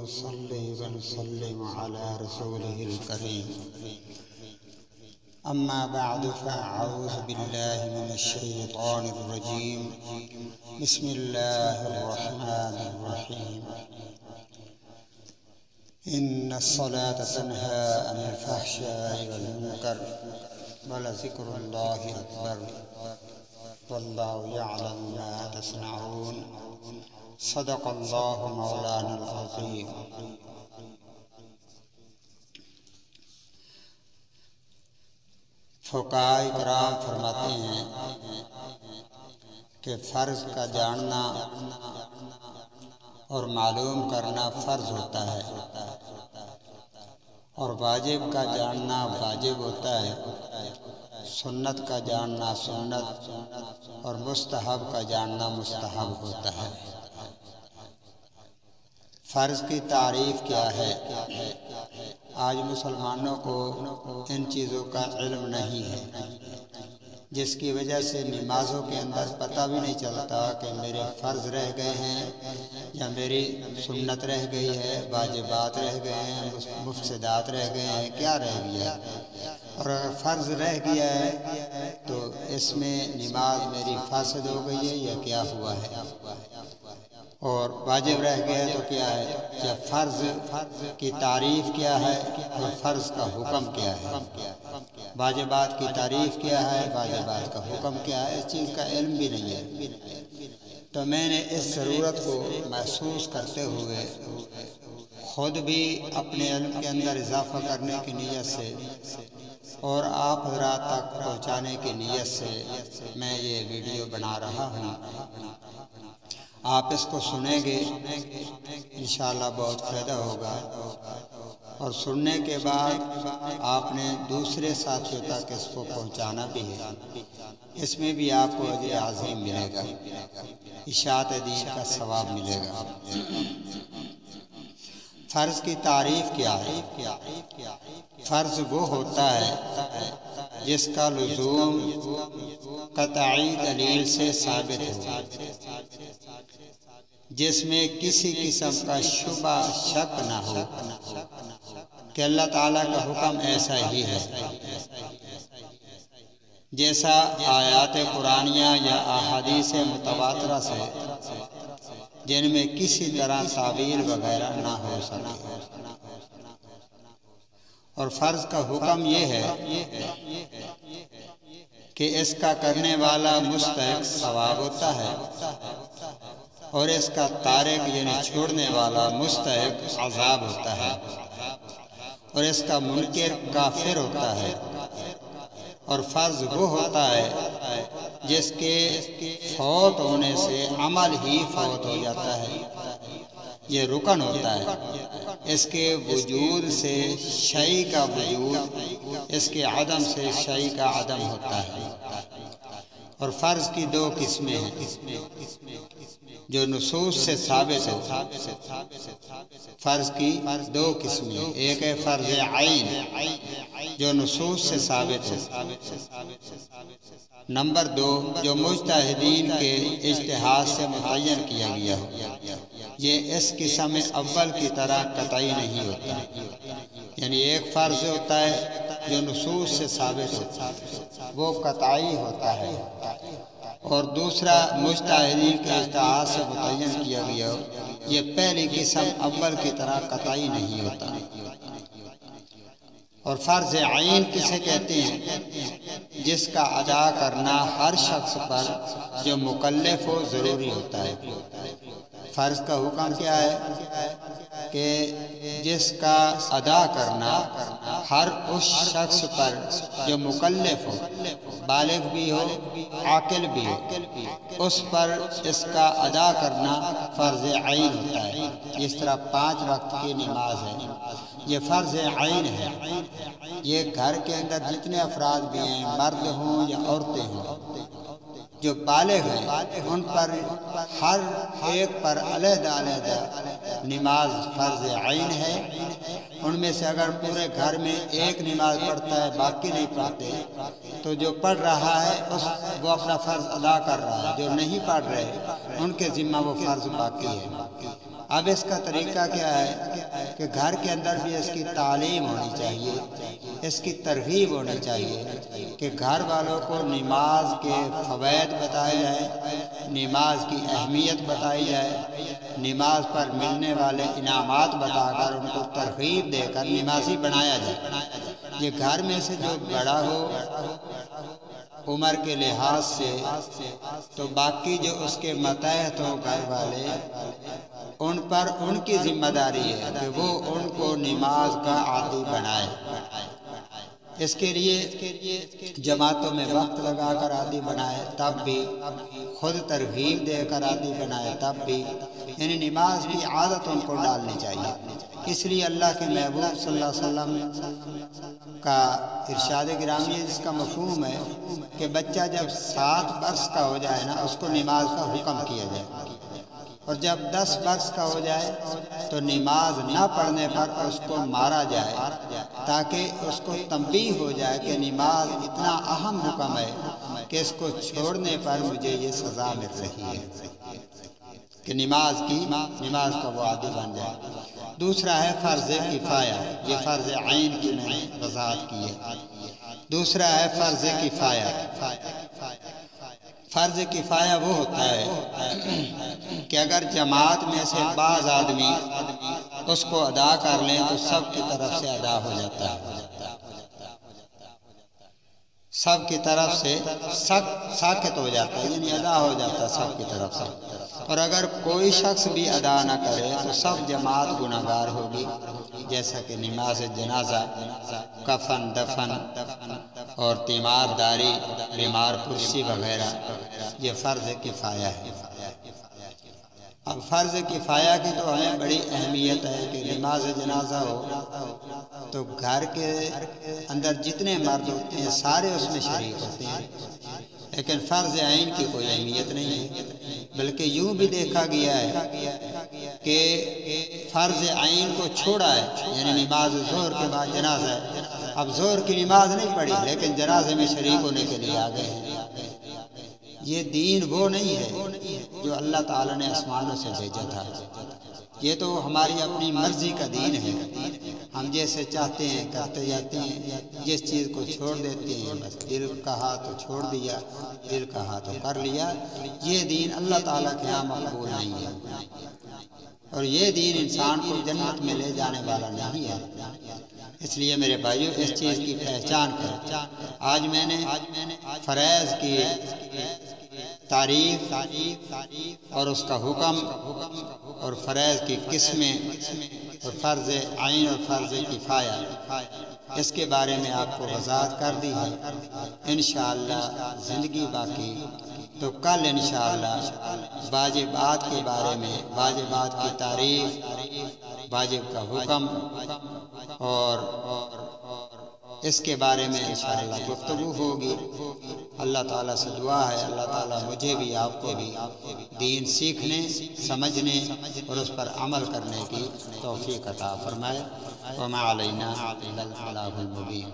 ونصلي ونسلم على رسوله الكريم. أما بعد فأعوذ بالله من الشيطان الرجيم. بسم الله الرحمن الرحيم. إن الصلاة تنهى عن الفحشاء والمنكر ولذكر الله أكبر والله يعلم ما تصنعون. صدق الله مولانا العظيم. فقہائے کرام فرماتے ہیں کہ فرض کا جاننا اور معلوم کرنا فرض ہوتا ہے اور واجب کا جاننا واجب ہوتا ہے، سنت کا جاننا سنت اور مستحب کا جاننا مستحب ہوتا ہے۔ فرض کی تعریف کیا ہے؟ آج مسلمانوں کو ان چیزوں کا علم نہیں ہے، جس کی وجہ سے نمازوں کے اندر پتہ بھی نہیں چلتا کہ میرے فرض رہ گئے ہیں یا میری سنت رہ گئی ہے، واجبات رہ گئے ہیں، مفسدات رہ گئے ہیں، کیا رہ گیا ہے۔ اور اگر فرض رہ گیا ہے تو اس میں نماز میری فاسد ہو گئی ہے یا کیا ہوا ہے، اور واجب رہ گیا تو کیا ہے، یا فرض کی تعریف کیا ہے اور فرض کا حکم کیا ہے، واجبات کی تعریف کیا ہے، واجبات کا حکم کیا ہے، اس چیز کا علم بھی نہیں ہے۔ تو میں نے اس ضرورت کو محسوس کرتے ہوئے خود بھی اپنے علم کے اندر اضافہ کرنے کی نیت سے اور آپ حضرات تک پہنچانے کی نیت سے میں یہ ویڈیو بنا رہا ہوں۔ آپ اس کو سنیں گے انشاءاللہ بہت فائدہ ہوگا، اور سننے کے بعد آپ نے دوسرے ساتھیوں تک اس کو پہنچانا بھی ہے، اس میں بھی آپ کو اجر عظیم ملے گا، اشاعت دین کا ثواب ملے گا۔ فرض کی تعریف کیا ہے؟ فرض وہ ہوتا ہے جس کا لزوم قطعی دلیل سے ثابت ہو، جس میں کسی قسم کا شبہ شک نہ ہو کہ اللہ تعالیٰ کا حکم ایسا ہی ہے، جیسا آیات قرآنیہ یا احادیث متواترہ سے، جن میں کسی طرح تعبیر وغیرہ نہ ہو سکے۔ اور فرض کا حکم یہ ہے کہ اس کا کرنے والا مستحق ثواب ہوتا ہے، اور اس کا تارک یعنی چھوڑنے والا مستحق عذاب ہوتا ہے، اور اس کا منکر کافر ہوتا ہے۔ اور فرض وہ ہوتا ہے جس کے فوت ہونے سے عمل ہی فوت ہو جاتا ہے، یہ رکن ہوتا ہے، اس کے وجود سے شیء کا وجود، اس کے عدم سے شیء کا عدم ہوتا ہے۔ اور فرض کی دو قسمیں ہیں جو نصوص سے ثابت ہے۔ فرض کی دو قسمیں، ایک ہے فرض عین جو نصوص سے ثابت ہے، نمبر دو جو مجتہدین کے اجتہاد سے متعین کیا گیا ہو، یہ اس قسم اول کی طرح قطعی نہیں ہوتا، یعنی ایک فرض ہوتا ہے جو نصوص سے ثابت ہوتا ہے وہ قطعی ہوتا ہے، اور دوسرا مجتہدین کے اجتہاد سے متعین کیا گیا ہو، یہ پہلی قسم اول کی طرح قطعی نہیں ہوتا۔ اور فرض عین کسے کہتے ہیں؟ جس کا ادا کرنا ہر شخص پر جو مکلف ہو ضروری ہوتا ہے۔ فرض کا حکم کیا ہے کہ جس کا ادا کرنا ہر اس شخص پر جو مکلف ہو، بالغ بھی ہو عاقل بھی ہو، اس پر اس کا ادا کرنا فرض عین ہوتا ہے۔ جس طرح 5 وقت کی نماز ہے، یہ فرض عین ہے، یہ گھر کے اندر جتنے افراد بھی ہیں، مرد ہوں یا عورتیں ہوں، جو بالغ ہیں ان پر ہر ایک پر علیحدہ علیحدہ نماز فرض عین ہے۔ ان میں سے اگر پورے گھر میں ایک نماز پڑھتا ہے باقی نہیں پڑھتے تو جو پڑھ رہا ہے وہ اپنا فرض ادا کر رہا ہے، جو نہیں پڑھ رہے ان کے ذمہ وہ فرض باقی ہے۔ اب اس کا طریقہ کیا ہے کہ گھر کے اندر بھی اس کی تعلیم ہونی چاہیے، اس کی ترغیب ہونی چاہیے کہ گھر والوں کو نماز کے فوائد بتائے جائے، نماز کی اہمیت بتائی جائے، نماز پر ملنے والے انعامات بتا کر ان کو ترغیب دے کر نمازی بنایا جائے۔ یہ گھر میں سے جو بڑا ہو عمر کے لحاظ سے تو باقی جو اس کے ماتحت ہوں گھر والے، ان پر ان کی ذمہ داری ہے کہ وہ ان کو نماز کا عادی بنائے۔ اس کے لیے جماعتوں میں وقت لگا کر عادی بنائے تب بھی، خود ترغیب دے کر عادی بنائے تب بھی، یعنی نماز کی عادت ان کو ڈالنی چاہیے۔ اس لیے اللہ کے محبوب صلی اللہ علیہ وسلم کا ارشاد گرامی ہے، جس کا مفہوم ہے کہ بچہ جب 7 برس کا ہو جائے نا، اس کو نماز کا حکم کیا جائے، اور جب 10 برس کا ہو جائے تو نماز نہ پڑھنے پر اس کو مارا جائے، تاکہ اس کو تنبیہ ہو جائے کہ نماز اتنا اہم حکم ہے کہ اس کو چھوڑنے پر مجھے یہ سزا مل رہی ہے، کہ نماز کا وہ عادی بن جائے۔ دوسرا ہے فرض کفایہ، یہ فرض عین کی میں نے وضاحت کی ہے۔ دوسرا ہے فرض کفایہ۔ فرض کفایہ وہ ہوتا ہے کہ اگر جماعت میں سے بعض آدمی اس کو ادا کر لیں تو سب کی طرف سے ادا ہو جاتا ہے، سب کی طرف سے ساکت ہو جاتا ہے، یعنی ادا ہو جاتا ہے سب کی طرف سے۔ اور اگر کوئی شخص بھی ادا نہ کرے تو سب جماعت گناہگار ہوگی، جیسا کہ نماز جنازہ، کفن دفن اور تیمار داری، بیمار پرسی وغیرہ، یہ فرض کفایہ ہے۔ اب فرض کفایہ کی تو ہمیں بڑی اہمیت ہے کہ نماز جنازہ ہو تو گھر کے اندر جتنے مرد ہوتے ہیں سارے اس میں شریک ہوتے ہیں، لیکن فرض عین کی کوئی اہمیت نہیں ہے، بلکہ یوں بھی دیکھا گیا ہے کہ فرض عین کو چھوڑا ہے، یعنی نماز ظہر کے بعد جنازہ ہے، اب ظہر کی نماز نہیں پڑھی لیکن جنازے میں شریک ہونے کے لیے آ گئے ہیں۔ یہ دین وہ نہیں ہے جو اللہ تعالیٰ نے آسمانوں سے بھیجا تھا، یہ تو ہماری اپنی مرضی کا دین ہے، ہم جیسے چاہتے ہیں کرتے جاتے ہیں، جس چیز کو چھوڑ دیتے ہیں بس دل کہا تو چھوڑ دیا، دل کہا تو کر لیا۔ یہ دین اللہ تعالیٰ کے ہاں مقبول نہیں ہے، اور یہ دین انسان کو جنت میں لے جانے والا نہیں ہے۔ اس لیے میرے بھائیو اس چیز کی پہچان کریں۔ آج میں نے فرائض کی تعریف اور اس کا حکم اور فرائض کی قسمیں اور فرض عین اور فرض کفایہ، اس کے بارے میں آپ کو وضاحت کر دی ہے۔ انشاءاللہ زندگی باقی تو کل انشاءاللہ واجبات کے بارے میں، واجبات کی تعریف، واجب کا حکم اور اس کے بارے میں انشاءاللہ گفتگو ہوگی۔ اللہ تعالیٰ سے دعا ہے اللہ تعالیٰ مجھے بھی آپ کو بھی دین سیکھنے، سمجھنے اور اس پر عمل کرنے کی توفیق عطا فرمائے۔ وما علینا الا البلاغ المبین۔